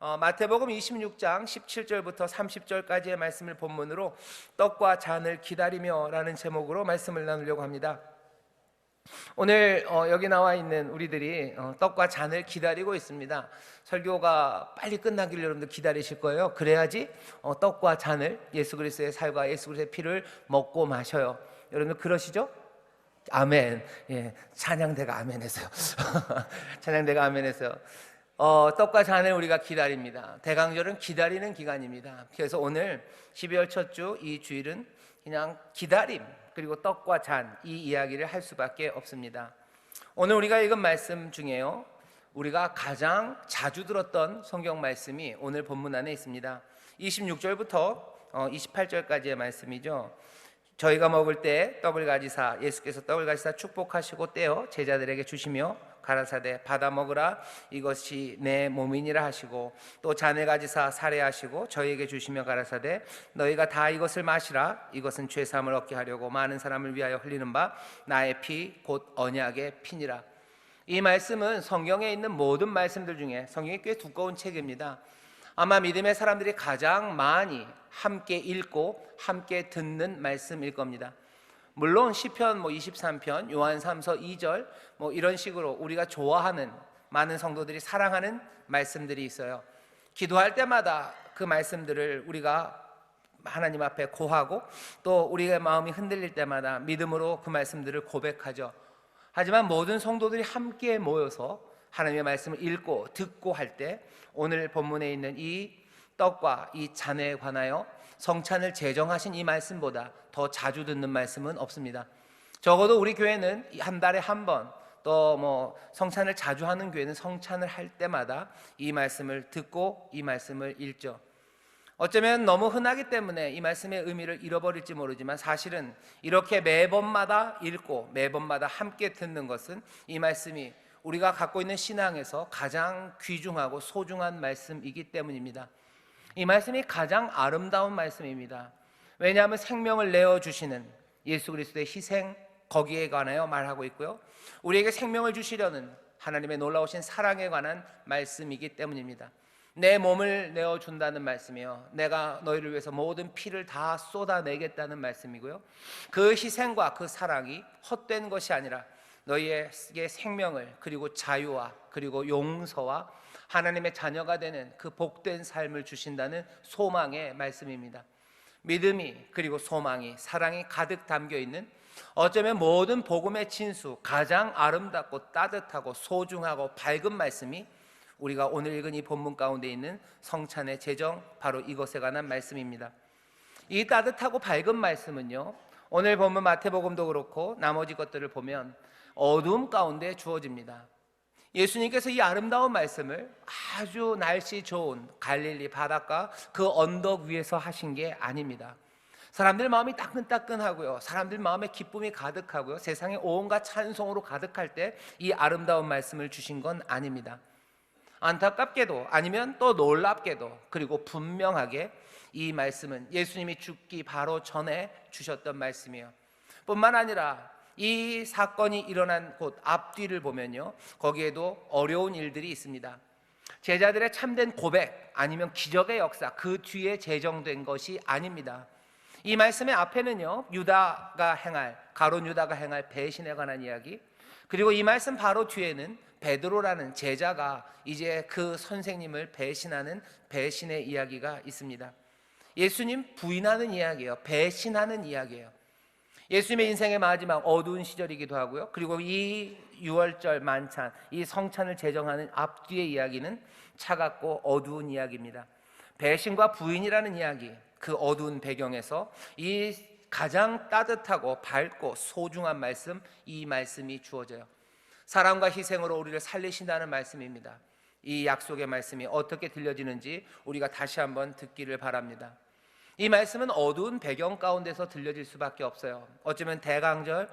마태복음 26장 17절부터 30절까지의 말씀을 본문으로 떡과 잔을 기다리며 라는 제목으로 말씀을 나누려고 합니다. 오늘 여기 나와 있는 우리들이 떡과 잔을 기다리고 있습니다. 설교가 빨리 끝나길 여러분들 기다리실 거예요. 그래야지 떡과 잔을, 예수 그리스도의 살과 예수 그리스도의 피를 먹고 마셔요. 여러분들 그러시죠? 아멘. 예, 찬양대가 아멘 했어요. 찬양대가 아멘 했어요. 떡과 잔을 우리가 기다립니다. 대강절은 기다리는 기간입니다. 그래서 오늘 12월 첫 주 이 주일은 그냥 기다림 그리고 떡과 잔 이 이야기를 할 수밖에 없습니다. 오늘 우리가 읽은 말씀 중에요, 우리가 가장 자주 들었던 성경 말씀이 오늘 본문 안에 있습니다. 26절부터 28절까지의 말씀이죠. 저희가 먹을 때 떡을 가지사, 예수께서 떡을 가지사 축복하시고 떼어 제자들에게 주시며 가라사대 받아 먹으라, 이것이 내 몸이니라 하시고, 또 잔을 가지사 살해하시고 저희에게 주시며 가라사대 너희가 다 이것을 마시라, 이것은 죄 사함을 얻게 하려고 많은 사람을 위하여 흘리는 바 나의 피 곧 언약의 피니라. 이 말씀은 성경에 있는 모든 말씀들 중에, 성경이 꽤 두꺼운 책입니다. 아마 믿음의 사람들이 가장 많이 함께 읽고 함께 듣는 말씀일 겁니다. 물론 시편 23편, 요한 3서 2절 이런 식으로 우리가 좋아하는, 많은 성도들이 사랑하는 말씀들이 있어요. 기도할 때마다 그 말씀들을 우리가 하나님 앞에 고하고, 또 우리의 마음이 흔들릴 때마다 믿음으로 그 말씀들을 고백하죠. 하지만 모든 성도들이 함께 모여서 하나님의 말씀을 읽고 듣고 할 때, 오늘 본문에 있는 이 떡과 이 잔에 관하여 성찬을 제정하신 이 말씀보다 더 자주 듣는 말씀은 없습니다. 적어도 우리 교회는 한 달에 한 번, 또 성찬을 자주 하는 교회는 성찬을 할 때마다 이 말씀을 듣고 이 말씀을 읽죠. 어쩌면 너무 흔하기 때문에 이 말씀의 의미를 잃어버릴지 모르지만, 사실은 이렇게 매번마다 읽고 매번마다 함께 듣는 것은 이 말씀이 우리가 갖고 있는 신앙에서 가장 귀중하고 소중한 말씀이기 때문입니다. 이 말씀이 가장 아름다운 말씀입니다. 왜냐하면 생명을 내어주시는 예수 그리스도의 희생, 거기에 관하여 말하고 있고요, 우리에게 생명을 주시려는 하나님의 놀라우신 사랑에 관한 말씀이기 때문입니다. 내 몸을 내어준다는 말씀이요, 내가 너희를 위해서 모든 피를 다 쏟아내겠다는 말씀이고요, 그 희생과 그 사랑이 헛된 것이 아니라 너희에게 생명을, 그리고 자유와 그리고 용서와 하나님의 자녀가 되는 그 복된 삶을 주신다는 소망의 말씀입니다. 믿음이, 그리고 소망이, 사랑이 가득 담겨 있는, 어쩌면 모든 복음의 진수, 가장 아름답고 따뜻하고 소중하고 밝은 말씀이 우리가 오늘 읽은 이 본문 가운데 있는 성찬의 제정, 바로 이것에 관한 말씀입니다. 이 따뜻하고 밝은 말씀은요, 오늘 본문 마태복음도 그렇고 나머지 것들을 보면 어두움 가운데 주어집니다. 예수님께서 이 아름다운 말씀을 아주 날씨 좋은 갈릴리 바닷가 그 언덕 위에서 하신 게 아닙니다. 사람들 마음이 따끈따끈하고요, 사람들 마음에 기쁨이 가득하고요, 세상에 온갖 찬송으로 가득할 때 이 아름다운 말씀을 주신 건 아닙니다. 안타깝게도, 아니면 또 놀랍게도, 그리고 분명하게 이 말씀은 예수님이 죽기 바로 전에 주셨던 말씀이에요. 뿐만 아니라 이 사건이 일어난 곳 앞뒤를 보면요, 거기에도 어려운 일들이 있습니다. 제자들의 참된 고백, 아니면 기적의 역사, 그 뒤에 제정된 것이 아닙니다. 이 말씀의 앞에는요, 가룟 유다가 행할 배신에 관한 이야기, 그리고 이 말씀 바로 뒤에는 베드로라는 제자가 이제 그 선생님을 배신하는 배신의 이야기가 있습니다. 예수님 부인하는 이야기예요. 배신하는 이야기예요. 예수님의 인생의 마지막 어두운 시절이기도 하고요, 그리고 이 6월절 만찬, 이 성찬을 제정하는 앞뒤의 이야기는 차갑고 어두운 이야기입니다. 배신과 부인이라는 이야기, 그 어두운 배경에서 이 가장 따뜻하고 밝고 소중한 말씀, 이 말씀이 주어져요. 사랑과 희생으로 우리를 살리신다는 말씀입니다. 이 약속의 말씀이 어떻게 들려지는지 우리가 다시 한번 듣기를 바랍니다. 이 말씀은 어두운 배경 가운데서 들려질 수밖에 없어요. 어쩌면 대강절,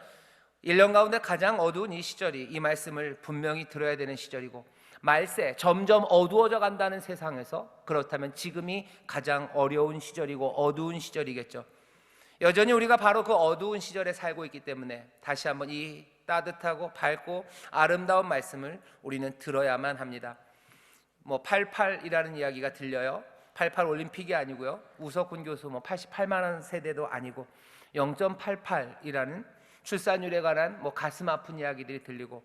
1년 가운데 가장 어두운 이 시절이 이 말씀을 분명히 들어야 되는 시절이고, 말세 점점 어두워져 간다는 세상에서 그렇다면 지금이 가장 어려운 시절이고 어두운 시절이겠죠. 여전히 우리가 바로 그 어두운 시절에 살고 있기 때문에 다시 한번 이 따뜻하고 밝고 아름다운 말씀을 우리는 들어야만 합니다. 뭐 88이라는 이야기가 들려요. 88 올림픽이 아니고요. 우석훈 교수 뭐 88만 원 세대도 아니고 0.88이라는 출산율에 관한 뭐 가슴 아픈 이야기들이 들리고,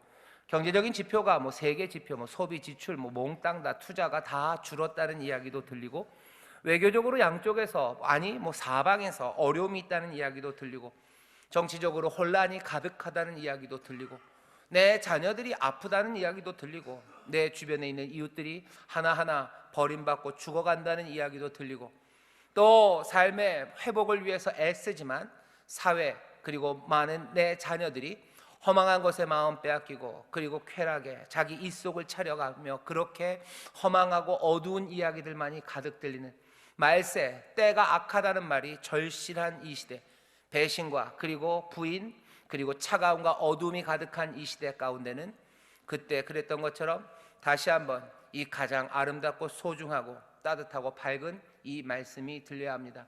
경제적인 지표가 뭐 세계 지표, 뭐 소비 지출, 뭐 몽땅 다 투자가 다 줄었다는 이야기도 들리고, 외교적으로 양쪽에서 아니 뭐 사방에서 어려움이 있다는 이야기도 들리고, 정치적으로 혼란이 가득하다는 이야기도 들리고, 내 자녀들이 아프다는 이야기도 들리고, 내 주변에 있는 이웃들이 하나하나 버림받고 죽어간다는 이야기도 들리고, 또 삶의 회복을 위해서 애쓰지만 사회 그리고 많은 내 자녀들이 허망한 것에 마음 빼앗기고, 그리고 쾌락에 자기 입속을 차려가며 그렇게 허망하고 어두운 이야기들만이 가득 들리는, 말세 때가 악하다는 말이 절실한 이 시대, 배신과 그리고 부인 그리고 차가움과 어둠이 가득한 이 시대 가운데는 그때 그랬던 것처럼 다시 한번 이 가장 아름답고 소중하고 따뜻하고 밝은 이 말씀이 들려야 합니다.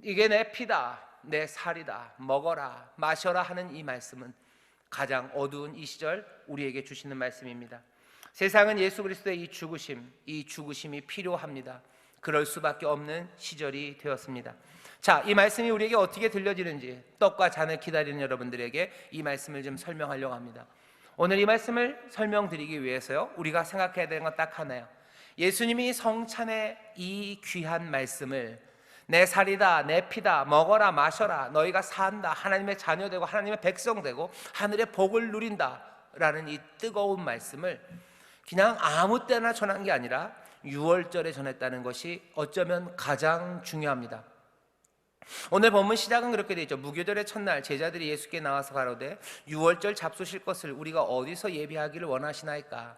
이게 내 피다, 내 살이다, 먹어라 마셔라 하는 이 말씀은 가장 어두운 이 시절 우리에게 주시는 말씀입니다. 세상은 예수 그리스도의 이 죽으심이 필요합니다. 그럴 수밖에 없는 시절이 되었습니다. 자, 이 말씀이 우리에게 어떻게 들려지는지 떡과 잔을 기다리는 여러분들에게 이 말씀을 좀 설명하려고 합니다. 오늘 이 말씀을 설명드리기 위해서요, 우리가 생각해야 되는 건 딱 하나예요. 예수님이 성찬의 이 귀한 말씀을 내 살이다, 내 피다, 먹어라 마셔라, 너희가 산다, 하나님의 자녀 되고 하나님의 백성 되고 하늘의 복을 누린다 라는 이 뜨거운 말씀을 그냥 아무 때나 전한 게 아니라 6월절에 전했다는 것이 어쩌면 가장 중요합니다. 오늘 본문 시작은 그렇게 되어 있죠. 무교절의 첫날 제자들이 예수께 나와서 가로되 6월절 잡수실 것을 우리가 어디서 예비하기를 원하시나이까.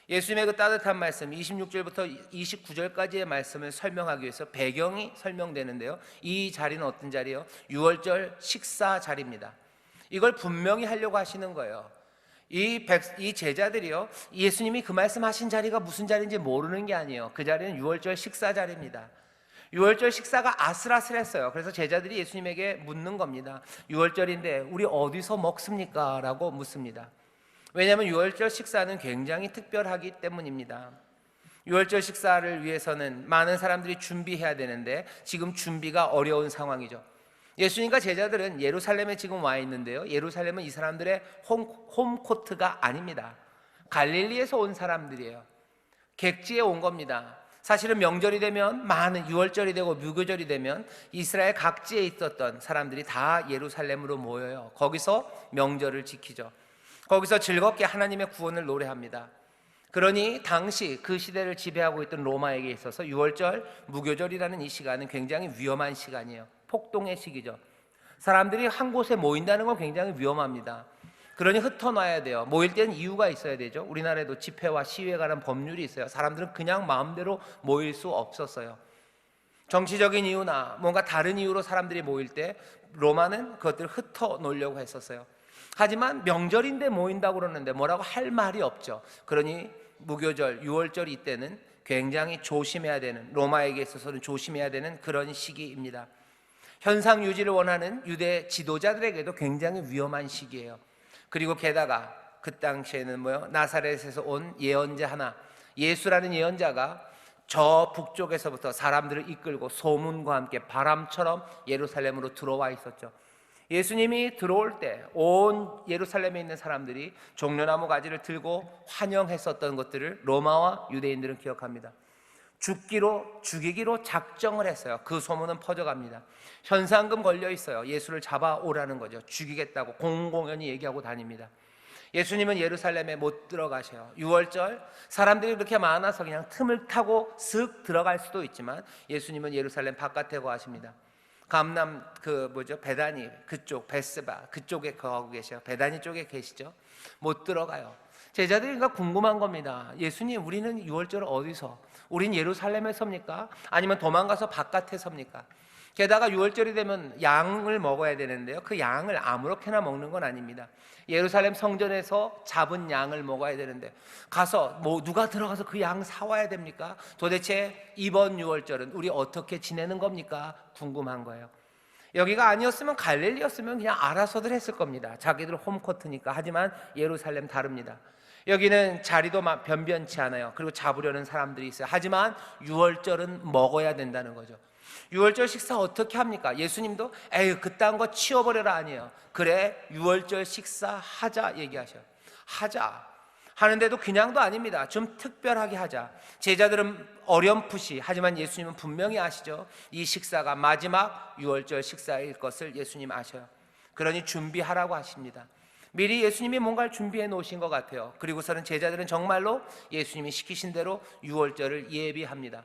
예수님의 그 따뜻한 말씀 26절부터 29절까지의 말씀을 설명하기 위해서 배경이 설명되는데요, 이 자리는 어떤 자리예요? 6월절 식사 자리입니다. 이걸 분명히 하려고 하시는 거예요. 이 제자들이요, 예수님이 그 말씀하신 자리가 무슨 자리인지 모르는 게 아니에요. 그 자리는 6월절 식사 자리입니다. 6월절 식사가 아슬아슬했어요. 그래서 제자들이 예수님에게 묻는 겁니다. 6월절인데 우리 어디서 먹습니까? 라고 묻습니다. 왜냐하면 6월절 식사는 굉장히 특별하기 때문입니다. 6월절 식사를 위해서는 많은 사람들이 준비해야 되는데 지금 준비가 어려운 상황이죠. 예수님과 제자들은 예루살렘에 지금 와 있는데요, 예루살렘은 이 사람들의 홈코트가 아닙니다. 갈릴리에서 온 사람들이에요. 객지에 온 겁니다. 사실은 명절이 되면, 많은 6월절이 되고 무교절이 되면 이스라엘 각지에 있었던 사람들이 다 예루살렘으로 모여요. 거기서 명절을 지키죠. 거기서 즐겁게 하나님의 구원을 노래합니다. 그러니 당시 그 시대를 지배하고 있던 로마에게 있어서 6월절 무교절이라는 이 시간은 굉장히 위험한 시간이에요. 폭동의 시기죠. 사람들이 한 곳에 모인다는 건 굉장히 위험합니다. 그러니 흩어놔야 돼요. 모일 때는 이유가 있어야 되죠. 우리나라에도 집회와 시위에 관한 법률이 있어요. 사람들은 그냥 마음대로 모일 수 없었어요. 정치적인 이유나 뭔가 다른 이유로 사람들이 모일 때 로마는 그것들을 흩어놓으려고 했었어요. 하지만 명절인데 모인다고 그러는데 뭐라고 할 말이 없죠. 그러니 무교절 6월절 이때는 굉장히 조심해야 되는, 로마에게 있어서는 조심해야 되는 그런 시기입니다. 현상 유지를 원하는 유대 지도자들에게도 굉장히 위험한 시기예요. 그리고 게다가 그 당시에는 나사렛에서 온 예언자 하나, 예수라는 예언자가 저 북쪽에서부터 사람들을 이끌고 소문과 함께 바람처럼 예루살렘으로 들어와 있었죠. 예수님이 들어올 때 온 예루살렘에 있는 사람들이 종려나무 가지를 들고 환영했었던 것들을 로마와 유대인들은 기억합니다. 죽이기로 작정을 했어요. 그 소문은 퍼져갑니다. 현상금 걸려 있어요. 예수를 잡아오라는 거죠. 죽이겠다고 공공연히 얘기하고 다닙니다. 예수님은 예루살렘에 못 들어가셔요. 6월절 사람들이 그렇게 많아서 그냥 틈을 타고 슥 들어갈 수도 있지만 예수님은 예루살렘 바깥에 거하십니다. 감남 베다니 그쪽, 베스바 그쪽에 거하고 계셔요. 베다니 쪽에 계시죠. 못 들어가요. 제자들이 궁금한 겁니다. 예수님, 우리는 6월절 어디서? 우린 예루살렘에 섭니까? 아니면 도망가서 바깥에 섭니까? 게다가 6월절이 되면 양을 먹어야 되는데요, 그 양을 아무렇게나 먹는 건 아닙니다. 예루살렘 성전에서 잡은 양을 먹어야 되는데 가서 누가 들어가서 그 양 사와야 됩니까? 도대체 이번 6월절은 우리 어떻게 지내는 겁니까? 궁금한 거예요. 여기가 아니었으면, 갈릴리였으면 그냥 알아서들 했을 겁니다. 자기들 홈코트니까. 하지만 예루살렘 다릅니다. 여기는 자리도 변변치 않아요. 그리고 잡으려는 사람들이 있어요. 하지만 유월절은 먹어야 된다는 거죠. 유월절 식사 어떻게 합니까? 예수님도 에이 그딴 거 치워버려라 아니에요. 그래 유월절 식사 하자 얘기하셔요. 하자 하는데도 그냥도 아닙니다. 좀 특별하게 하자. 제자들은 어렴풋이, 하지만 예수님은 분명히 아시죠. 이 식사가 마지막 유월절 식사일 것을 예수님 아셔요. 그러니 준비하라고 하십니다. 미리 예수님이 뭔가를 준비해 놓으신 것 같아요. 그리고서는 제자들은 정말로 예수님이 시키신 대로 유월절을 예비합니다.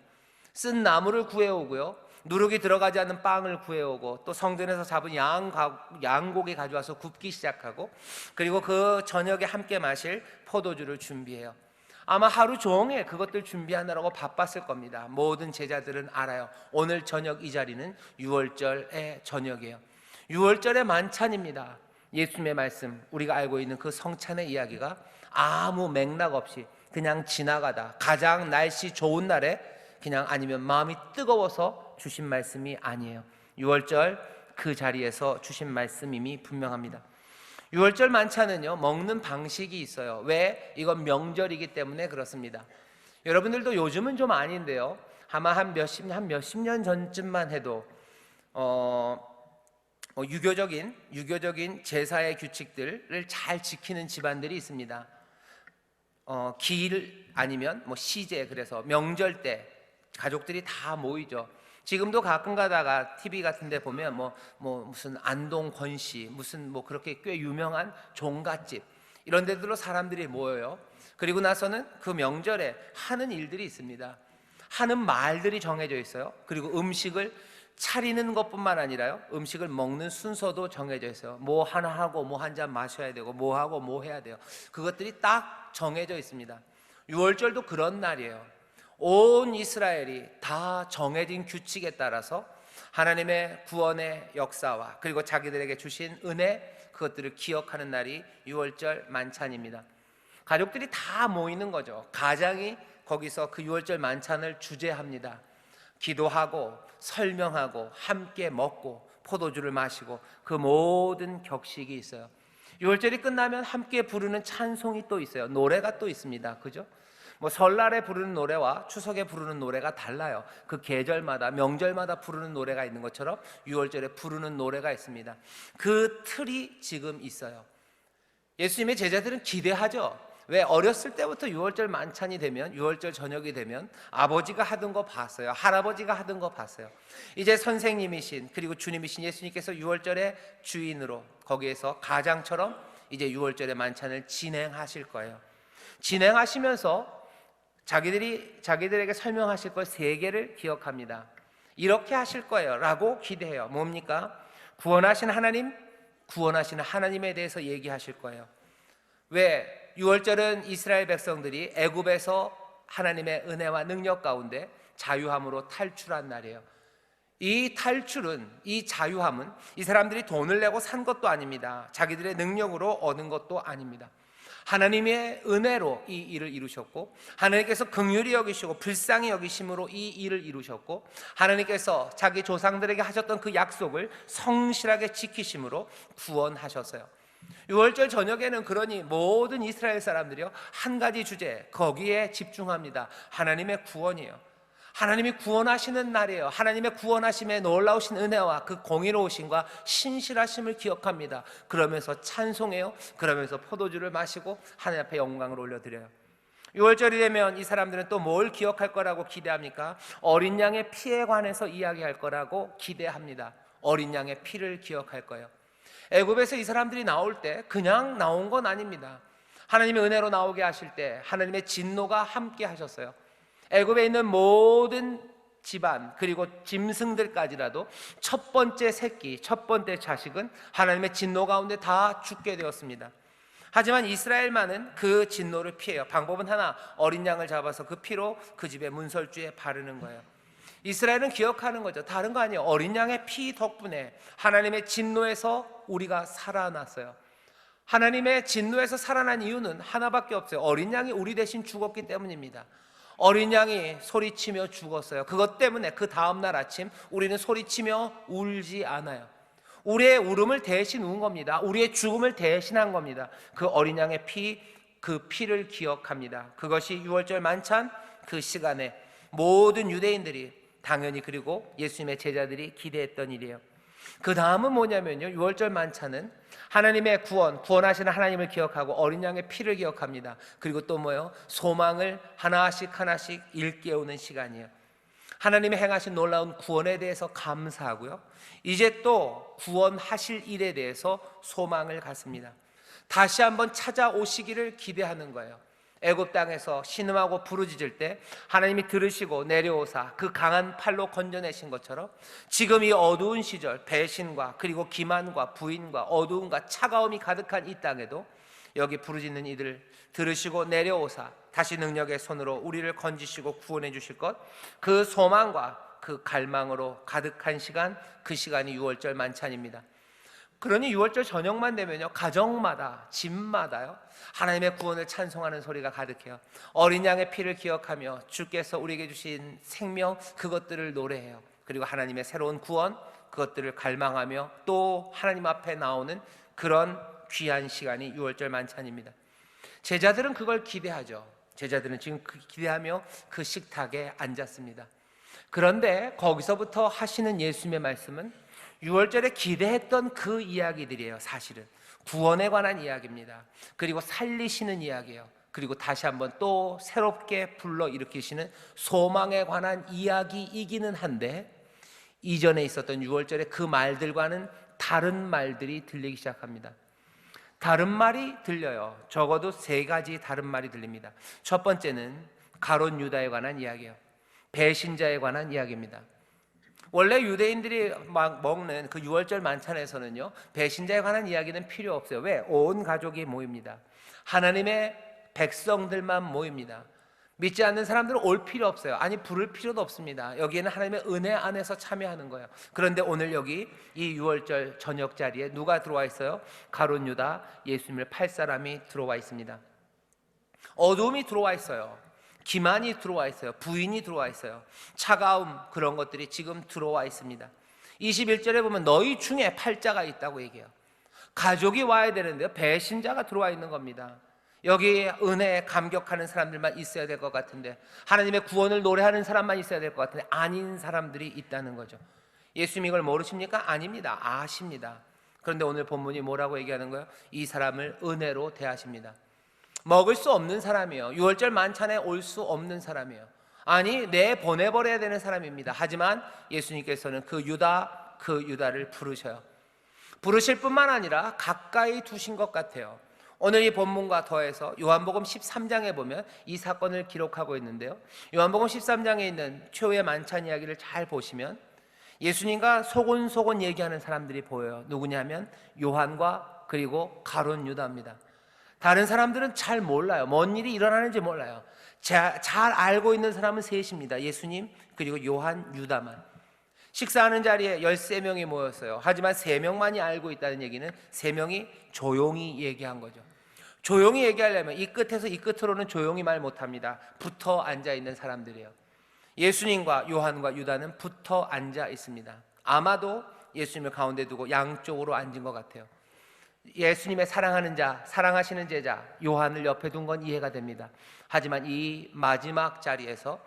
쓴 나무를 구해오고요, 누룩이 들어가지 않는 빵을 구해오고, 또 성전에서 잡은 양고기 가져와서 굽기 시작하고, 그리고 그 저녁에 함께 마실 포도주를 준비해요. 아마 하루 종일 그것들 준비하느라고 바빴을 겁니다. 모든 제자들은 알아요. 오늘 저녁 이 자리는 유월절의 저녁이에요. 유월절의 만찬입니다. 예수님의 말씀, 우리가 알고 있는 그 성찬의 이야기가 아무 맥락 없이 그냥 지나가다 가장 날씨 좋은 날에 그냥, 아니면 마음이 뜨거워서 주신 말씀이 아니에요. 유월절 그 자리에서 주신 말씀임이 분명합니다. 유월절 만찬은요, 먹는 방식이 있어요. 왜? 이건 명절이기 때문에 그렇습니다. 여러분들도 요즘은 좀 아닌데요, 아마 한 몇십 년 전쯤만 해도 유교적인 제사의 규칙들을 잘 지키는 집안들이 있습니다. 기일 아니면 시제, 그래서 명절 때 가족들이 다 모이죠. 지금도 가끔 가다가 TV 같은 데 보면 무슨 안동 권씨, 무슨 그렇게 꽤 유명한 종갓집, 이런 데들로 사람들이 모여요. 그리고 나서는 그 명절에 하는 일들이 있습니다. 하는 말들이 정해져 있어요. 그리고 음식을 차리는 것뿐만 아니라요, 음식을 먹는 순서도 정해져 있어요. 뭐 하나 하고 뭐 한 잔 마셔야 되고 뭐 하고 뭐 해야 돼요. 그것들이 딱 정해져 있습니다. 유월절도 그런 날이에요. 온 이스라엘이 다 정해진 규칙에 따라서 하나님의 구원의 역사와 그리고 자기들에게 주신 은혜, 그것들을 기억하는 날이 유월절 만찬입니다. 가족들이 다 모이는 거죠. 가장이 거기서 그 유월절 만찬을 주재합니다. 기도하고 설명하고 함께 먹고 포도주를 마시고 그 모든 격식이 있어요. 유월절이 끝나면 함께 부르는 찬송이 또 있어요. 노래가 또 있습니다. 그죠? 설날에 부르는 노래와 추석에 부르는 노래가 달라요. 그 계절마다, 명절마다 부르는 노래가 있는 것처럼 유월절에 부르는 노래가 있습니다. 그 틀이 지금 있어요. 예수님의 제자들은 기대하죠. 왜? 어렸을 때부터 유월절 만찬이 되면, 유월절 저녁이 되면 아버지가 하던 거 봤어요. 할아버지가 하던 거 봤어요. 이제 선생님이신, 그리고 주님이신 예수님께서 유월절의 주인으로, 거기에서 가장처럼 이제 유월절의 만찬을 진행하실 거예요. 진행하시면서 자기들에게 설명하실 것 3개를 기억합니다. 이렇게 하실 거예요 라고 기대해요. 뭡니까? 구원하신 하나님에 대해서 얘기하실 거예요. 왜? 유월절은 이스라엘 백성들이 애굽에서 하나님의 은혜와 능력 가운데 자유함으로 탈출한 날이에요. 이 탈출은, 이 자유함은 이 사람들이 돈을 내고 산 것도 아닙니다. 자기들의 능력으로 얻은 것도 아닙니다. 하나님의 은혜로 이 일을 이루셨고, 하나님께서 긍휼히 여기시고 불쌍히 여기심으로 이 일을 이루셨고, 하나님께서 자기 조상들에게 하셨던 그 약속을 성실하게 지키심으로 구원하셨어요. 유월절 저녁에는 그러니 모든 이스라엘 사람들이요, 한 가지 주제, 거기에 집중합니다. 하나님의 구원이에요. 하나님이 구원하시는 날이에요. 하나님의 구원하심의 놀라우신 은혜와 그 공의로우심과 신실하심을 기억합니다. 그러면서 찬송해요. 그러면서 포도주를 마시고 하나님 앞에 영광을 올려드려요. 유월절이 되면 이 사람들은 또 뭘 기억할 거라고 기대합니까? 어린 양의 피에 관해서 이야기할 거라고 기대합니다. 어린 양의 피를 기억할 거예요. 애굽에서 이 사람들이 나올 때 그냥 나온 건 아닙니다. 하나님의 은혜로 나오게 하실 때 하나님의 진노가 함께 하셨어요. 애굽에 있는 모든 집안, 그리고 짐승들까지라도 첫 번째 새끼, 첫 번째 자식은 하나님의 진노 가운데 다 죽게 되었습니다. 하지만 이스라엘만은 그 진노를 피해요. 방법은 하나, 어린 양을 잡아서 그 피로 그 집의 문설주에 바르는 거예요. 이스라엘은 기억하는 거죠. 다른 거 아니에요. 어린 양의 피 덕분에 하나님의 진노에서 우리가 살아났어요. 하나님의 진노에서 살아난 이유는 하나밖에 없어요. 어린 양이 우리 대신 죽었기 때문입니다. 어린 양이 소리치며 죽었어요. 그것 때문에 그 다음날 아침 우리는 소리치며 울지 않아요. 우리의 울음을 대신 운 겁니다. 우리의 죽음을 대신한 겁니다. 그 어린 양의 피 그 피를 기억합니다. 그것이 유월절 만찬 그 시간에 모든 유대인들이 당연히 그리고 예수님의 제자들이 기대했던 일이에요. 그 다음은 뭐냐면요, 유월절 만찬은 하나님의 구원하시는 하나님을 기억하고 어린 양의 피를 기억합니다. 그리고 또 뭐요? 소망을 하나씩 하나씩 일깨우는 시간이에요. 하나님의 행하신 놀라운 구원에 대해서 감사하고요, 이제 또 구원하실 일에 대해서 소망을 갖습니다. 다시 한번 찾아오시기를 기대하는 거예요. 애굽 땅에서 신음하고 부르짖을 때 하나님이 들으시고 내려오사 그 강한 팔로 건져내신 것처럼 지금 이 어두운 시절, 배신과 그리고 기만과 부인과 어두움과 차가움이 가득한 이 땅에도 여기 부르짖는 이들을 들으시고 내려오사 다시 능력의 손으로 우리를 건지시고 구원해 주실 것, 그 소망과 그 갈망으로 가득한 시간, 그 시간이 유월절 만찬입니다. 그러니 유월절 저녁만 되면요, 가정마다 집마다요 하나님의 구원을 찬송하는 소리가 가득해요. 어린 양의 피를 기억하며 주께서 우리에게 주신 생명, 그것들을 노래해요. 그리고 하나님의 새로운 구원, 그것들을 갈망하며 또 하나님 앞에 나오는 그런 귀한 시간이 유월절 만찬입니다. 제자들은 그걸 기대하죠. 제자들은 지금 기대하며 그 식탁에 앉았습니다. 그런데 거기서부터 하시는 예수님의 말씀은 유월절에 기대했던 그 이야기들이에요. 사실은 구원에 관한 이야기입니다. 그리고 살리시는 이야기예요. 그리고 다시 한번 또 새롭게 불러일으키시는 소망에 관한 이야기이기는 한데, 이전에 있었던 유월절의 그 말들과는 다른 말들이 들리기 시작합니다. 다른 말이 들려요. 적어도 3가지 다른 말이 들립니다. 첫 번째는 가룟 유다에 관한 이야기예요. 배신자에 관한 이야기입니다. 원래 유대인들이 막 먹는 그 유월절 만찬에서는요, 배신자에 관한 이야기는 필요 없어요. 왜? 온 가족이 모입니다. 하나님의 백성들만 모입니다. 믿지 않는 사람들은 올 필요 없어요. 아니, 부를 필요도 없습니다. 여기에는 하나님의 은혜 안에서 참여하는 거예요. 그런데 오늘 여기 이 유월절 저녁 자리에 누가 들어와 있어요? 가룟 유다, 예수님을 팔 사람이 들어와 있습니다. 어둠이 들어와 있어요. 기만이 들어와 있어요. 부인이 들어와 있어요. 차가움, 그런 것들이 지금 들어와 있습니다. 21절에 보면 너희 중에 팔자가 있다고 얘기해요. 가족이 와야 되는데요, 배신자가 들어와 있는 겁니다. 여기 은혜에 감격하는 사람들만 있어야 될 것 같은데, 하나님의 구원을 노래하는 사람만 있어야 될 것 같은데 아닌 사람들이 있다는 거죠. 예수님 이걸 모르십니까? 아닙니다. 아십니다. 그런데 오늘 본문이 뭐라고 얘기하는 거예요? 이 사람을 은혜로 대하십니다. 먹을 수 없는 사람이에요. 유월절 만찬에 올 수 없는 사람이에요. 아니, 보내버려야 되는 사람입니다. 하지만 예수님께서는 그 유다를 부르셔요. 부르실 뿐만 아니라 가까이 두신 것 같아요. 오늘 이 본문과 더해서 요한복음 13장에 보면 이 사건을 기록하고 있는데요, 요한복음 13장에 있는 최후의 만찬 이야기를 잘 보시면 예수님과 소곤소곤 얘기하는 사람들이 보여요. 누구냐면 요한과 그리고 가룟 유다입니다. 다른 사람들은 잘 몰라요. 뭔 일이 일어나는지 몰라요. 잘 알고 있는 사람은 셋입니다. 예수님, 그리고 요한, 유다만. 식사하는 자리에 13명이 모였어요. 하지만 3명만이 알고 있다는 얘기는 3명이 조용히 얘기한 거죠. 조용히 얘기하려면 이 끝에서 이 끝으로는 조용히 말 못합니다. 붙어 앉아 있는 사람들이에요. 예수님과 요한과 유다는 붙어 앉아 있습니다. 아마도 예수님을 가운데 두고 양쪽으로 앉은 것 같아요. 예수님의 사랑하는 자, 사랑하시는 제자 요한을 옆에 둔 건 이해가 됩니다. 하지만 이 마지막 자리에서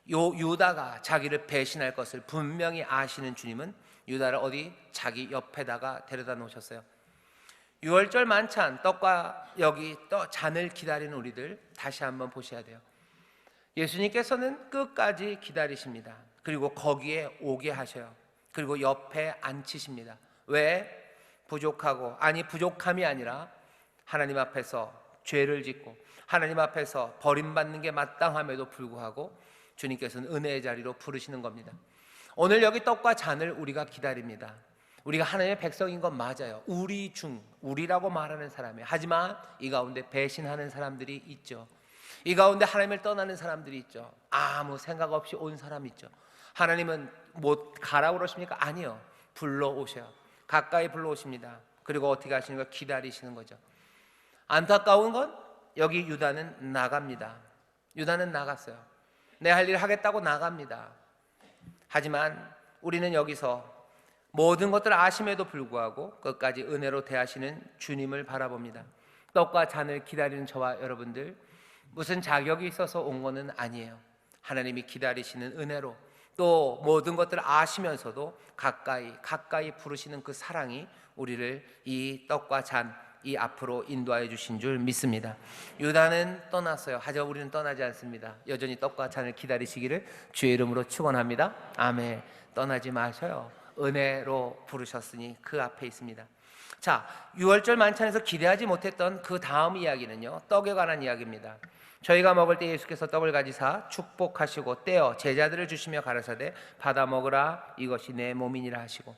유다가 자기를 배신할 것을 분명히 아시는 주님은 유다를 어디 자기 옆에다가 데려다 놓으셨어요. 유월절 만찬, 떡과 여기 잔을 기다리는 우리들 다시 한번 보셔야 돼요. 예수님께서는 끝까지 기다리십니다. 그리고 거기에 오게 하셔요. 그리고 옆에 앉히십니다. 왜? 부족함이 아니라 하나님 앞에서 죄를 짓고 하나님 앞에서 버림받는 게 마땅함에도 불구하고 주님께서는 은혜의 자리로 부르시는 겁니다. 오늘 여기 떡과 잔을 우리가 기다립니다. 우리가 하나님의 백성인 건 맞아요. 우리라고 말하는 사람이에요. 하지만 이 가운데 배신하는 사람들이 있죠. 이 가운데 하나님을 떠나는 사람들이 있죠. 아무 생각 없이 온 사람 있죠. 하나님은 못 가라고 그러십니까? 아니요. 불러오셔요. 가까이 불러오십니다. 그리고 어떻게 하시는가? 기다리시는 거죠. 안타까운 건 여기 유다는 나갑니다. 유다는 나갔어요. 내 할 일을 하겠다고 나갑니다. 하지만 우리는 여기서 모든 것들을 아심에도 불구하고 끝까지 은혜로 대하시는 주님을 바라봅니다. 떡과 잔을 기다리는 저와 여러분들, 무슨 자격이 있어서 온 것은 아니에요. 하나님이 기다리시는 은혜로, 또 모든 것들을 아시면서도 가까이 부르시는 그 사랑이 우리를 이 떡과 잔, 이 앞으로 인도하여 주신 줄 믿습니다. 유다는 떠났어요. 하지만 우리는 떠나지 않습니다. 여전히 떡과 잔을 기다리시기를 주의 이름으로 축원합니다. 아멘. 떠나지 마셔요. 은혜로 부르셨으니 그 앞에 있습니다. 자, 유월절 만찬에서 기대하지 못했던 그 다음 이야기는요, 떡에 관한 이야기입니다. 저희가 먹을 때 예수께서 떡을 가지사 축복하시고 떼어 제자들을 주시며 가라사대 받아 먹으라, 이것이 내 몸이니라 하시고.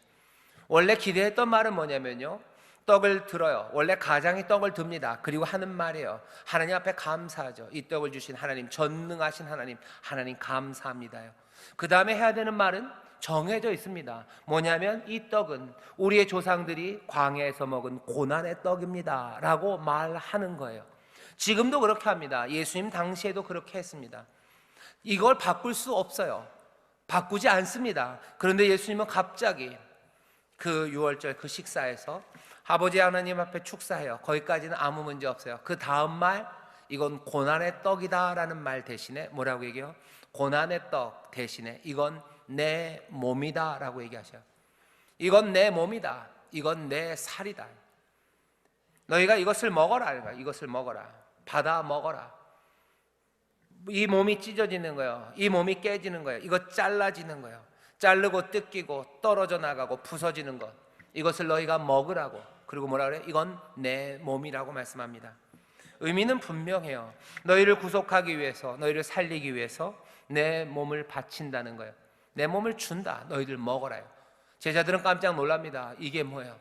원래 기대했던 말은 뭐냐면요, 떡을 들어요. 원래 가장이 떡을 듭니다. 그리고 하는 말이에요. 하나님 앞에 감사하죠. 이 떡을 주신 하나님, 전능하신 하나님, 하나님 감사합니다요. 그 다음에 해야 되는 말은 정해져 있습니다. 뭐냐면 이 떡은 우리의 조상들이 광야에서 먹은 고난의 떡입니다 라고 말하는 거예요. 지금도 그렇게 합니다. 예수님 당시에도 그렇게 했습니다. 이걸 바꿀 수 없어요. 바꾸지 않습니다. 그런데 예수님은 갑자기 그 유월절 그 식사에서 아버지 하나님 앞에 축사해요. 거기까지는 아무 문제 없어요. 그 다음 말, 이건 고난의 떡이다 라는 말 대신에 뭐라고 얘기해요? 고난의 떡 대신에 이건 내 몸이다 라고 얘기하셔요. 이건 내 몸이다, 이건 내 살이다, 너희가 이것을 먹어라, 이것을 먹어라, 받아 먹어라. 이 몸이 찢어지는 거예요. 이 몸이 깨지는 거예요. 이거 잘라지는 거예요. 자르고 뜯기고 떨어져 나가고 부서지는 것, 이것을 너희가 먹으라고. 그리고 뭐라 그래요? 이건 내 몸이라고 말씀합니다. 의미는 분명해요. 너희를 구속하기 위해서, 너희를 살리기 위해서 내 몸을 바친다는 거예요. 내 몸을 준다, 너희들 먹어라요. 제자들은 깜짝 놀랍니다. 이게 뭐예요?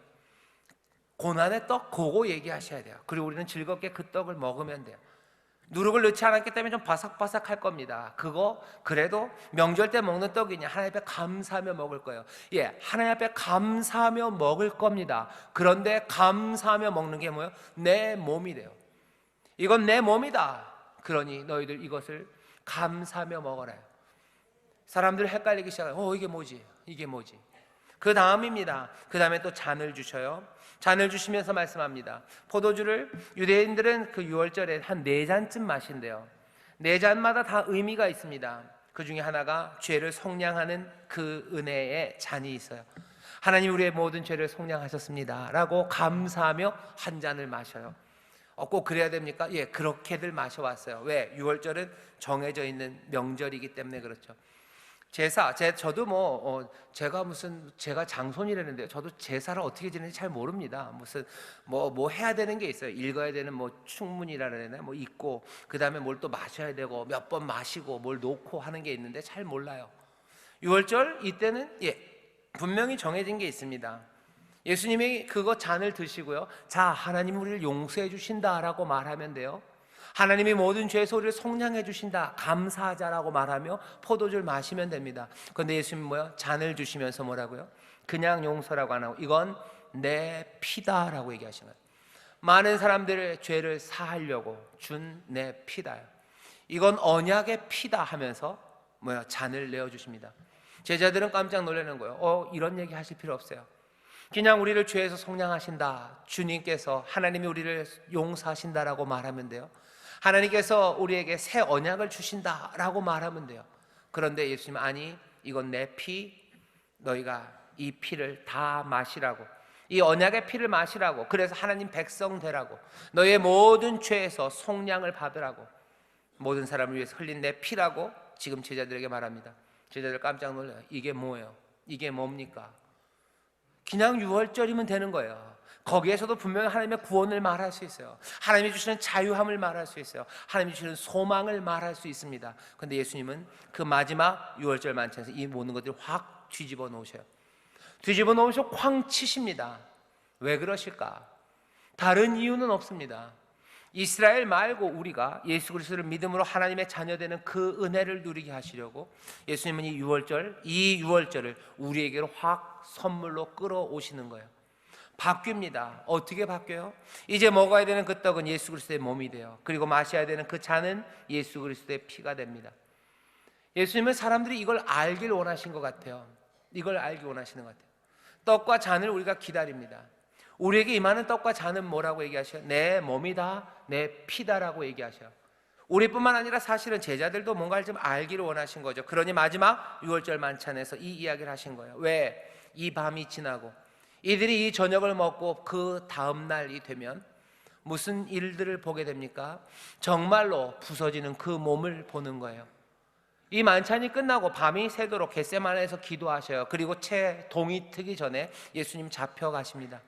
고난의 떡, 그거 얘기하셔야 돼요. 그리고 우리는 즐겁게 그 떡을 먹으면 돼요. 누룩을 넣지 않았기 때문에 좀 바삭바삭할 겁니다. 그거 그래도 명절 때 먹는 떡이냐, 하나님 앞에 감사하며 먹을 거예요. 예, 하나님 앞에 감사하며 먹을 겁니다. 그런데 감사하며 먹는 게 뭐예요? 내 몸이 돼요. 이건 내 몸이다. 그러니 너희들 이것을 감사하며 먹어라요. 사람들 헷갈리기 시작해요. 이게 뭐지? 이게 뭐지? 그 다음입니다. 그 다음에 또 잔을 주셔요. 잔을 주시면서 말씀합니다. 포도주를 유대인들은 그 유월절에 한 4잔쯤 마신대요. 4잔마다 다 의미가 있습니다. 그 중에 하나가 죄를 속량하는 그 은혜의 잔이 있어요. 하나님 우리의 모든 죄를 속량하셨습니다 라고 감사하며 한 잔을 마셔요. 꼭 그래야 됩니까? 예, 그렇게들 마셔왔어요. 왜? 유월절은 정해져 있는 명절이기 때문에 그렇죠. 제사, 저도 제가 장손이라는데요. 저도 제사를 어떻게 지내는지 잘 모릅니다. 무슨 뭐 해야 되는 게 있어요. 읽어야 되는 충문이라는 뭐 있고, 그 다음에 뭘 또 마셔야 되고, 몇 번 마시고 뭘 놓고 하는 게 있는데 잘 몰라요. 유월절 이때는 분명히 정해진 게 있습니다. 예수님이 그거 잔을 드시고요, 자, 하나님 우리를 용서해 주신다라고 말하면 돼요. 하나님이 모든 죄의 소리를 속량해 주신다, 감사하자라고 말하며 포도주를 마시면 됩니다. 그런데 예수님은 뭐요? 잔을 주시면서 뭐라고요? 그냥 용서라고 안 하고 이건 내 피다라고 얘기하시는 거예요. 많은 사람들의 죄를 사하려고 준 내 피다요. 이건 언약의 피다 하면서 잔을 내어주십니다. 제자들은 깜짝 놀라는 거예요. 이런 얘기 하실 필요 없어요. 그냥 우리를 죄에서 속량하신다, 주님께서 하나님이 우리를 용서하신다라고 말하면 돼요. 하나님께서 우리에게 새 언약을 주신다라고 말하면 돼요. 그런데 예수님은 아니, 이건 내 피, 너희가 이 피를 다 마시라고, 이 언약의 피를 마시라고, 그래서 하나님 백성 되라고, 너희의 모든 죄에서 속량을 받으라고, 모든 사람을 위해서 흘린 내 피라고 지금 제자들에게 말합니다. 제자들 깜짝 놀라요. 이게 뭐예요? 이게 뭡니까? 그냥 유월절이면 되는 거예요. 거기에서도 분명히 하나님의 구원을 말할 수 있어요. 하나님이 주시는 자유함을 말할 수 있어요. 하나님이 주시는 소망을 말할 수 있습니다. 그런데 예수님은 그 마지막 유월절 만찬에서 이 모든 것들을 확 뒤집어 놓으셔요. 뒤집어 놓으셔 쾅 치십니다. 왜 그러실까? 다른 이유는 없습니다. 이스라엘 말고 우리가 예수 그리스도를 믿음으로 하나님의 자녀되는 그 은혜를 누리게 하시려고 예수님은 이 유월절을 우리에게로 확 선물로 끌어오시는 거예요. 바뀝니다. 어떻게 바뀌어요? 이제 먹어야 되는 그 떡은 예수 그리스도의 몸이 돼요. 그리고 마셔야 되는 그 잔은 예수 그리스도의 피가 됩니다. 예수님은 사람들이 이걸 알길 원하신 것 같아요. 이걸 알기 원하시는 것 같아요. 떡과 잔을 우리가 기다립니다. 우리에게 임하는 떡과 잔은 뭐라고 얘기하셔요? 내 몸이다, 내 피다라고 얘기하셔요. 우리뿐만 아니라 사실은 제자들도 뭔가를 좀 알기를 원하신 거죠. 그러니 마지막 유월절 만찬에서 이 이야기를 하신 거예요. 왜? 이 밤이 지나고 이들이 이 저녁을 먹고 그 다음 날이 되면 무슨 일들을 보게 됩니까? 정말로 부서지는 그 몸을 보는 거예요. 이 만찬이 끝나고 밤이 새도록 겟세마네에서 기도하셔요. 그리고 채 동이 트기 전에 예수님 잡혀가십니다.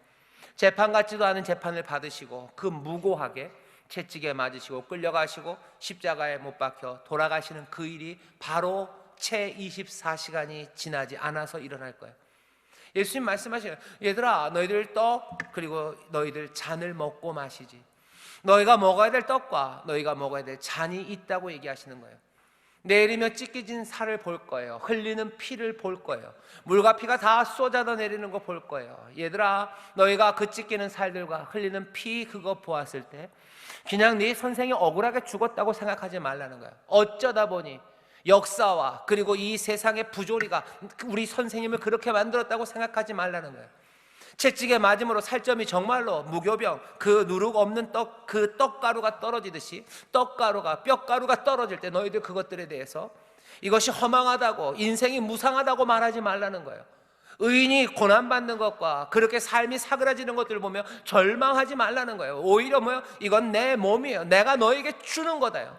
재판 같지도 않은 재판을 받으시고 그 무고하게 채찍에 맞으시고 끌려가시고 십자가에 못 박혀 돌아가시는 그 일이 바로 채 24시간이 지나지 않아서 일어날 거예요. 예수님 말씀하시는, 얘들아 너희들 떡 그리고 너희들 잔을 먹고 마시지. 너희가 먹어야 될 떡과 너희가 먹어야 될 잔이 있다고 얘기하시는 거예요. 내일이면 찢겨진 살을 볼 거예요. 흘리는 피를 볼 거예요. 물과 피가 다 쏟아져 내리는 거 볼 거예요. 얘들아 너희가 그 찢기는 살들과 흘리는 피 그거 보았을 때 그냥 네 선생이 억울하게 죽었다고 생각하지 말라는 거예요. 어쩌다 보니 역사와 그리고 이 세상의 부조리가 우리 선생님을 그렇게 만들었다고 생각하지 말라는 거예요. 채찍에 맞음으로 살점이 정말로 무교병 그 누룩 없는 떡 그 떡가루가 떨어지듯이 떡가루가 뼈가루가 떨어질 때 너희들 그것들에 대해서 이것이 허망하다고 인생이 무상하다고 말하지 말라는 거예요. 의인이 고난받는 것과 그렇게 삶이 사그라지는 것들을 보며 절망하지 말라는 거예요. 오히려 뭐요? 이건 내 몸이에요. 내가 너에게 주는 거다요.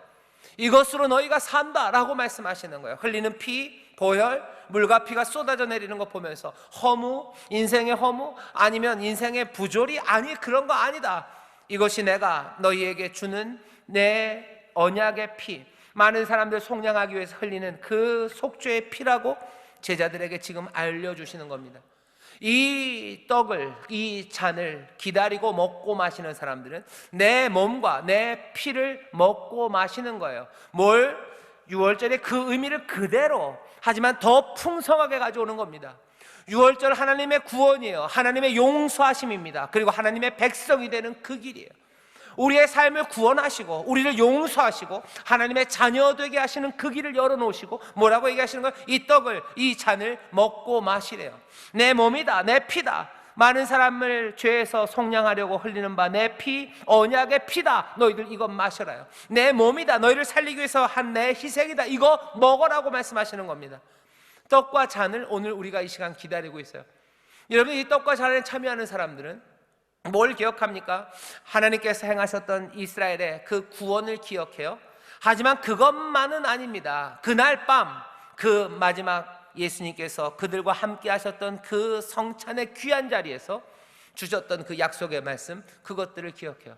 이것으로 너희가 산다라고 말씀하시는 거예요. 흘리는 피, 보혈, 물과 피가 쏟아져 내리는 거 보면서 허무, 인생의 허무 아니면 인생의 부조리 아니 그런 거 아니다. 이것이 내가 너희에게 주는 내 언약의 피, 많은 사람들 속량하기 위해서 흘리는 그 속죄의 피라고 제자들에게 지금 알려주시는 겁니다. 이 떡을 이 잔을 기다리고 먹고 마시는 사람들은 내 몸과 내 피를 먹고 마시는 거예요. 뭘? 유월절의 그 의미를 그대로 하지만 더 풍성하게 가져오는 겁니다. 유월절 하나님의 구원이에요. 하나님의 용서하심입니다. 그리고 하나님의 백성이 되는 그 길이에요. 우리의 삶을 구원하시고 우리를 용서하시고 하나님의 자녀 되게 하시는 그 길을 열어놓으시고 뭐라고 얘기하시는 거예요? 이 떡을 이 잔을 먹고 마시래요. 내 몸이다 내 피다. 많은 사람을 죄에서 속량하려고 흘리는 바 내 피 언약의 피다. 너희들 이것 마셔라요. 내 몸이다 너희를 살리기 위해서 한 내 희생이다. 이거 먹으라고 말씀하시는 겁니다. 떡과 잔을 오늘 우리가 이 시간 기다리고 있어요. 여러분 이 떡과 잔에 참여하는 사람들은 뭘 기억합니까? 하나님께서 행하셨던 이스라엘의 그 구원을 기억해요. 하지만 그것만은 아닙니다. 그날 밤 그 마지막 예수님께서 그들과 함께 하셨던 그 성찬의 귀한 자리에서 주셨던 그 약속의 말씀 그것들을 기억해요.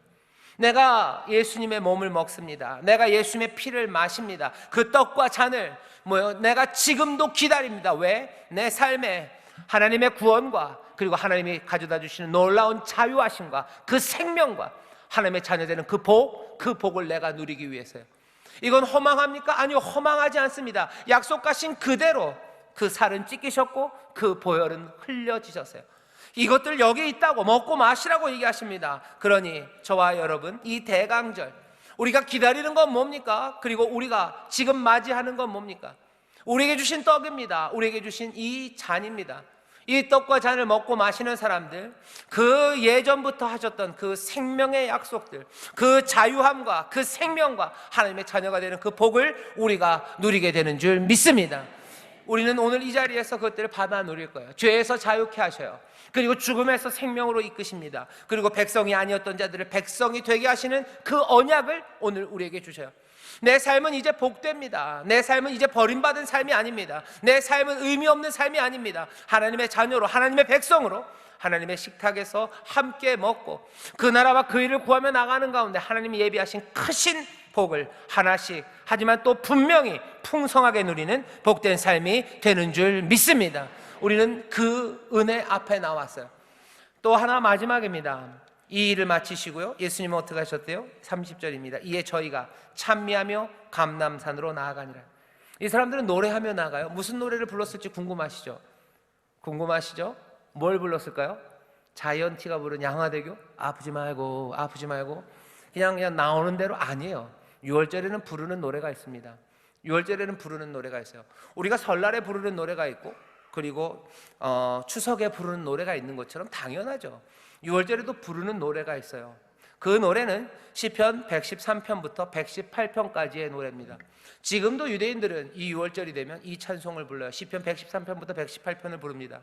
내가 예수님의 몸을 먹습니다. 내가 예수님의 피를 마십니다. 그 떡과 잔을 내가 지금도 기다립니다. 왜? 내 삶에 하나님의 구원과 그리고 하나님이 가져다 주시는 놀라운 자유하심과 그 생명과 하나님의 자녀되는 그 복을 내가 누리기 위해서요. 이건 허망합니까? 아니요, 허망하지 않습니다. 약속하신 그대로 그 살은 찢기셨고 그 보혈은 흘려지셨어요. 이것들 여기 있다고 먹고 마시라고 얘기하십니다. 그러니 저와 여러분 이 대강절 우리가 기다리는 건 뭡니까? 그리고 우리가 지금 맞이하는 건 뭡니까? 우리에게 주신 떡입니다. 우리에게 주신 이 잔입니다. 이 떡과 잔을 먹고 마시는 사람들 그 예전부터 하셨던 그 생명의 약속들 그 자유함과 그 생명과 하나님의 자녀가 되는 그 복을 우리가 누리게 되는 줄 믿습니다. 우리는 오늘 이 자리에서 그것들을 받아 누릴 거예요. 죄에서 자유케 하셔요. 그리고 죽음에서 생명으로 이끄십니다. 그리고 백성이 아니었던 자들을 백성이 되게 하시는 그 언약을 오늘 우리에게 주셔요. 내 삶은 이제 복됩니다. 내 삶은 이제 버림받은 삶이 아닙니다. 내 삶은 의미 없는 삶이 아닙니다. 하나님의 자녀로 하나님의 백성으로 하나님의 식탁에서 함께 먹고 그 나라와 그 일을 구하며 나가는 가운데 하나님이 예비하신 크신 복을 하나씩 하지만 또 분명히 풍성하게 누리는 복된 삶이 되는 줄 믿습니다. 우리는 그 은혜 앞에 나왔어요. 또 하나 마지막입니다. 이 일을 마치시고요 예수님은 어떻게 하셨대요? 30절입니다. 이에 저희가 찬미하며 감람산으로 나아가니라. 이 사람들은 노래하며 나가요. 무슨 노래를 불렀을지 궁금하시죠? 궁금하시죠? 뭘 불렀을까요? 자이언티가 부른 양화대교? 아프지 말고 아프지 말고 그냥 나오는 대로 아니에요. 6월절에는 부르는 노래가 있습니다. 6월절에는 부르는 노래가 있어요. 우리가 설날에 부르는 노래가 있고 그리고 추석에 부르는 노래가 있는 것처럼 당연하죠. 유월절에도 부르는 노래가 있어요. 그 노래는 시편 113편부터 118편까지의 노래입니다. 지금도 유대인들은 이 유월절이 되면 이 찬송을 불러요. 시편 113편부터 118편을 부릅니다.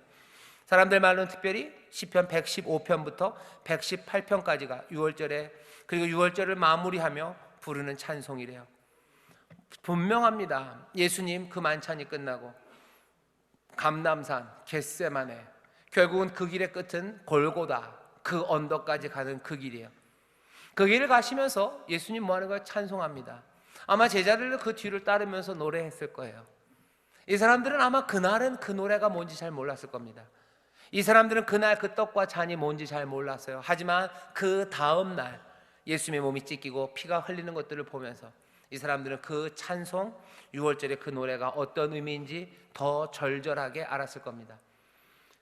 사람들 말로는 특별히 시편 115편부터 118편까지가 유월절에, 그리고 유월절을 마무리하며 부르는 찬송이래요. 분명합니다. 예수님 그 만찬이 끝나고 감람산, 겟세마네, 결국은 그 길의 끝은 골고다, 그 언덕까지 가는 그 길이에요. 그 길을 가시면서 예수님 뭐 하는 거예요? 찬송합니다. 아마 제자들도 그 뒤를 따르면서 노래했을 거예요. 이 사람들은 아마 그날은 그 노래가 뭔지 잘 몰랐을 겁니다. 이 사람들은 그날 그 떡과 잔이 뭔지 잘 몰랐어요. 하지만 그 다음 날 예수님의 몸이 찢기고 피가 흘리는 것들을 보면서 이 사람들은 그 찬송, 유월절의 그 노래가 어떤 의미인지 더 절절하게 알았을 겁니다.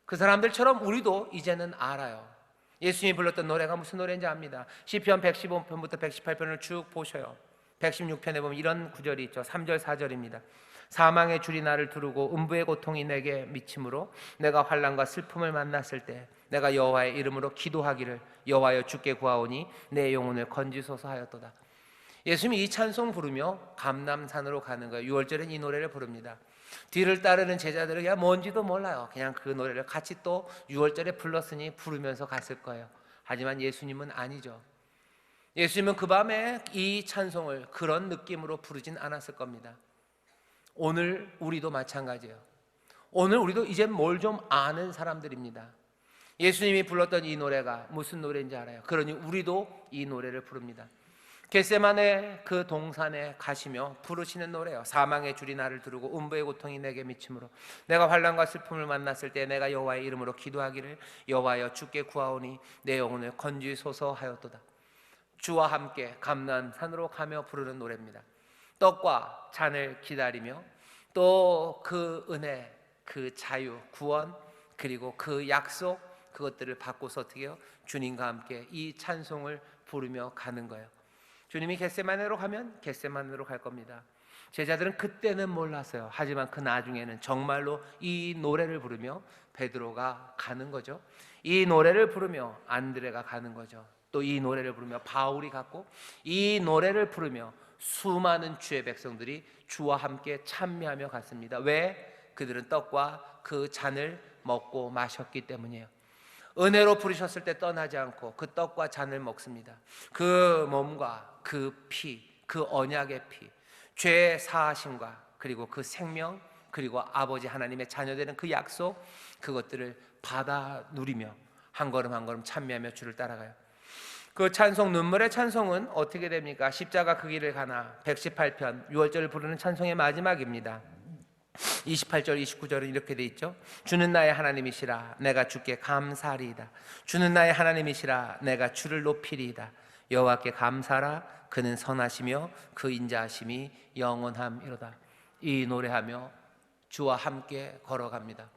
그 사람들처럼 우리도 이제는 알아요. 예수님이 불렀던 노래가 무슨 노래인지 압니다. 시편 115편부터 118편을 쭉 보셔요. 116편에 보면 이런 구절이 있죠. 3절 4절입니다. 사망의 줄이 나를 두르고 음부의 고통이 내게 미침으로 내가 환난과 슬픔을 만났을 때 내가 여호와의 이름으로 기도하기를 여호와여 주께 구하오니 내 영혼을 건지소서 하였도다. 예수님이 이 찬송 부르며 감람산으로 가는 거예요. 유월절엔 이 노래를 부릅니다. 뒤를 따르는 제자들은 그냥 뭔지도 몰라요. 그냥 그 노래를 같이 또 유월절에 불렀으니 부르면서 갔을 거예요. 하지만 예수님은 아니죠. 예수님은 그 밤에 이 찬송을 그런 느낌으로 부르진 않았을 겁니다. 오늘 우리도 마찬가지예요. 오늘 우리도 이제 뭘 좀 아는 사람들입니다. 예수님이 불렀던 이 노래가 무슨 노래인지 알아요. 그러니 우리도 이 노래를 부릅니다. 겟세마네 그 동산에 가시며 부르시는 노래요. 사망의 줄이 나를 두르고 음부의 고통이 내게 미침으로 내가 환난과 슬픔을 만났을 때 내가 여호와의 이름으로 기도하기를 여호와여 주께 구하오니 내 영혼을 건지소서 하였도다. 주와 함께 감람산으로 가며 부르는 노래입니다. 떡과 잔을 기다리며 또 그 은혜, 그 자유, 구원, 그리고 그 약속, 그것들을 받고서 어떻게 해요? 주님과 함께 이 찬송을 부르며 가는 거예요. 주님이 겟세마네로 가면 겟세마네로 갈 겁니다. 제자들은 그때는 몰랐어요. 하지만 그 나중에는 정말로 이 노래를 부르며 베드로가 가는 거죠. 이 노래를 부르며 안드레가 가는 거죠. 또 이 노래를 부르며 바울이 갔고, 이 노래를 부르며 수많은 주의 백성들이 주와 함께 찬미하며 갔습니다. 왜? 그들은 떡과 그 잔을 먹고 마셨기 때문이에요. 은혜로 부르셨을 때 떠나지 않고 그 떡과 잔을 먹습니다. 그 몸과 그 피, 그 언약의 피, 죄의 사하심과 그리고 그 생명, 그리고 아버지 하나님의 자녀되는 그 약속, 그것들을 받아 누리며 한 걸음 한 걸음 찬미하며 주를 따라가요. 그 찬송, 눈물의 찬송은 어떻게 됩니까? 십자가 그 길을 가나 118편 유월절을 부르는 찬송의 마지막입니다. 28절 29절은 이렇게 돼 있죠. 주는 나의 하나님이시라 내가 주께 감사하리이다. 주는 나의 하나님이시라 내가 주를 높이리이다. 여호와께 감사하라 그는 선하시며 그 인자하심이 영원함이로다. 이 노래하며 주와 함께 걸어갑니다.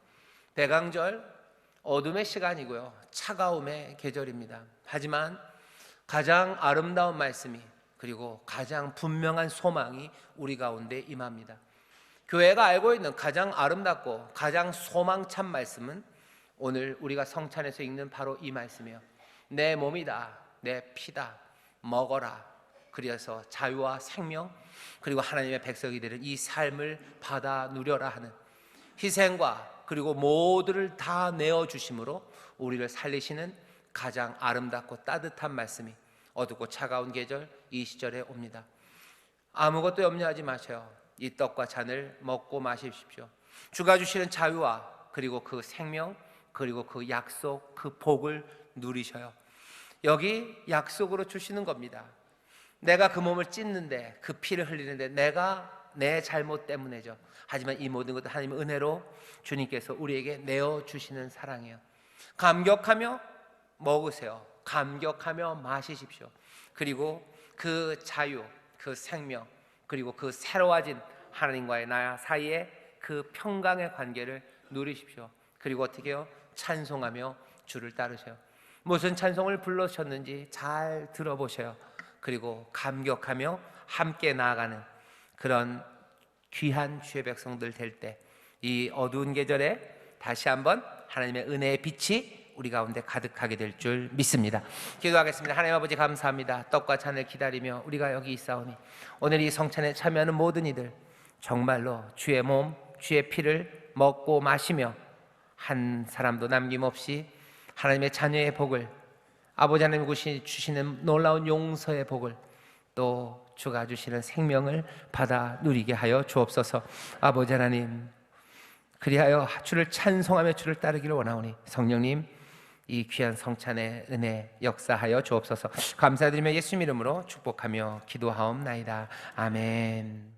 대강절 어둠의 시간이고요, 차가움의 계절입니다. 하지만 가장 아름다운 말씀이, 그리고 가장 분명한 소망이 우리 가운데 임합니다. 교회가 알고 있는 가장 아름답고 가장 소망찬 말씀은 오늘 우리가 성찬에서 읽는 바로 이 말씀이에요. 내 몸이다, 내 피다, 먹어라. 그래서 자유와 생명, 그리고 하나님의 백성이 되는 이 삶을 받아 누려라 하는 희생과 그리고 모두를 다 내어주심으로 우리를 살리시는 가장 아름답고 따뜻한 말씀이 어둡고 차가운 계절 이 시절에 옵니다. 아무것도 염려하지 마세요. 이 떡과 잔을 먹고 마십시오. 주가 주시는 자유와 그리고 그 생명, 그리고 그 약속, 그 복을 누리셔요. 여기 약속으로 주시는 겁니다. 내가 그 몸을 찢는데, 그 피를 흘리는데 내가 내 잘못 때문에죠. 하지만 이 모든 것도 하나님의 은혜로 주님께서 우리에게 내어주시는 사랑이에요. 감격하며 먹으세요. 감격하며 마시십시오. 그리고 그 자유, 그 생명, 그리고 그 새로워진 하나님과의 나 사이에 그 평강의 관계를 누리십시오. 그리고 어떻게 해요? 찬송하며 주를 따르세요. 무슨 찬송을 불러주셨는지 잘 들어보세요. 그리고 감격하며 함께 나아가는 그런 귀한 주의 백성들 될 때, 이 어두운 계절에 다시 한번 하나님의 은혜의 빛이 우리 가운데 가득하게 될 줄 믿습니다. 기도하겠습니다. 하나님 아버지 감사합니다. 떡과 잔을 기다리며 우리가 여기 있사오니 오늘 이 성찬에 참여하는 모든 이들 정말로 주의 몸, 주의 피를 먹고 마시며 한 사람도 남김없이 하나님의 자녀의 복을, 아버지 하나님 주시는 놀라운 용서의 복을, 또 주가 주시는 생명을 받아 누리게 하여 주옵소서. 아버지 하나님, 그리하여 주를 찬송하며 주를 따르기를 원하오니 성령님 이 귀한 성찬의 은혜 역사하여 주옵소서. 감사드리며 예수님 이름으로 축복하며 기도하옵나이다. 아멘.